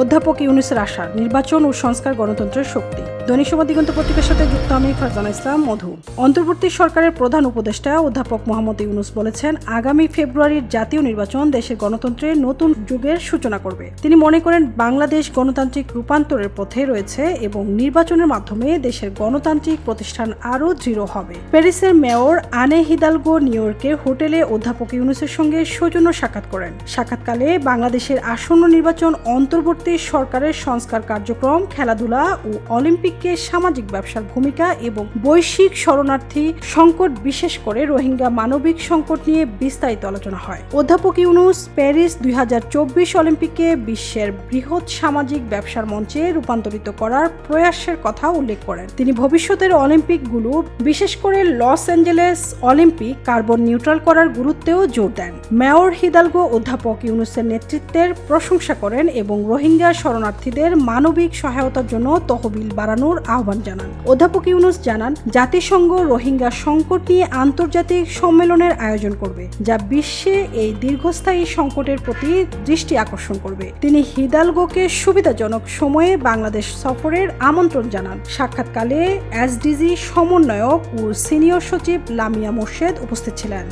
অধ্যাপক ইউনূসের আশা, নির্বাচন ও সংস্কার গণতন্ত্রের শক্তি। দৈনিক সময় দিগন্ত পত্রিকার সাথে যুক্ত আমি ফারজানা ইসলাম মধু। অন্তর্বর্তী সরকারের প্রধান উপদেষ্টা অধ্যাপক মোহাম্মদ ইউনূস বলেছেন, আগামী ফেব্রুয়ারির জাতীয় নির্বাচন দেশের গণতন্ত্রের নতুন যুগের সূচনা করবে। তিনি মনে করেন, বাংলাদেশ গণতান্ত্রিক রূপান্তরের পথে রয়েছে এবং নির্বাচনের মাধ্যমে দেশের গণতান্ত্রিক প্রতিষ্ঠান আরও দৃঢ় হবে। প্যারিসের মেয়র আনে হিদালগো নিউ ইয়র্কের হোটেলে অধ্যাপক ইউনূসের সঙ্গে সৌজন্য সাক্ষাৎ করেন। সাক্ষাৎকালে বাংলাদেশের আসন্ন নির্বাচন, অন্তর্বর্তী সরকারের সংস্কার কার্যক্রম, খেলাধুলা ও অলিম্পিককে সামাজিক ব্যবসার ভূমিকা এবং বৈশ্বিক শরণার্থী সংকট, বিশেষ করে রোহিঙ্গা মানবিক সংকট নিয়ে বিস্তারিত আলোচনা হয়। অধ্যাপক ইউনূস প্যারিস 2024 অলিম্পিককে বিশ্বের বৃহৎ সামাজিক ব্যবসার মঞ্চে রূপান্তরিত করার প্রয়াসের কথা উল্লেখ করেন। তিনি ভবিষ্যতের অলিম্পিকগুলো, বিশেষ করে Los Angeles Olympic carbon neutral করার গুরুত্বেও জোর দেন। মেয়র হিদালগো অধ্যাপক ইউনূসের নেতৃত্বের প্রশংসা করেন এবং রোহিঙ্গা শরণার্থীদের মানবিক সহায়তার জন্য তহবিল বাড়ানোর আহ্বান জানান। অধ্যাপক ইউনূস জানান, জাতিসংঘ রোহিঙ্গা সংকট নিয়ে আন্তর্জাতিক সম্মেলনের আয়োজন করবে, যা বিশ্বে এই দীর্ঘস্থায়ী সংকটের প্রতি দৃষ্টি আকর্ষণ করবে। তিনি হিদালগোকে সুবিধাজনক সময়ে বাংলাদেশ সফরের আমন্ত্রণ জানান। সাক্ষাৎকালে এসডিজি সমন্বয়ক ও সিনিয়র সচিব লামিয়া মোর্শেদ উপস্থিত ছিলেন।